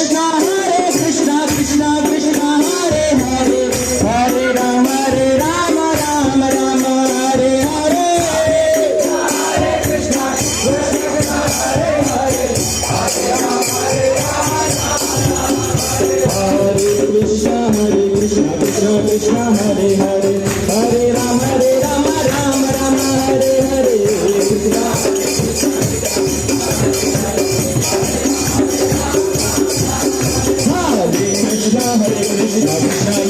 Krishna Krishna Krishna Hare Hare Hare Rama Rama Rama Hare Hare Hare Krishna Krishna Hare Hare Hare Rama Krishna Krishna Krishna Hare Hare Hare Rama Rama Rama Hare Hare Krishna Hare Krishna Krishna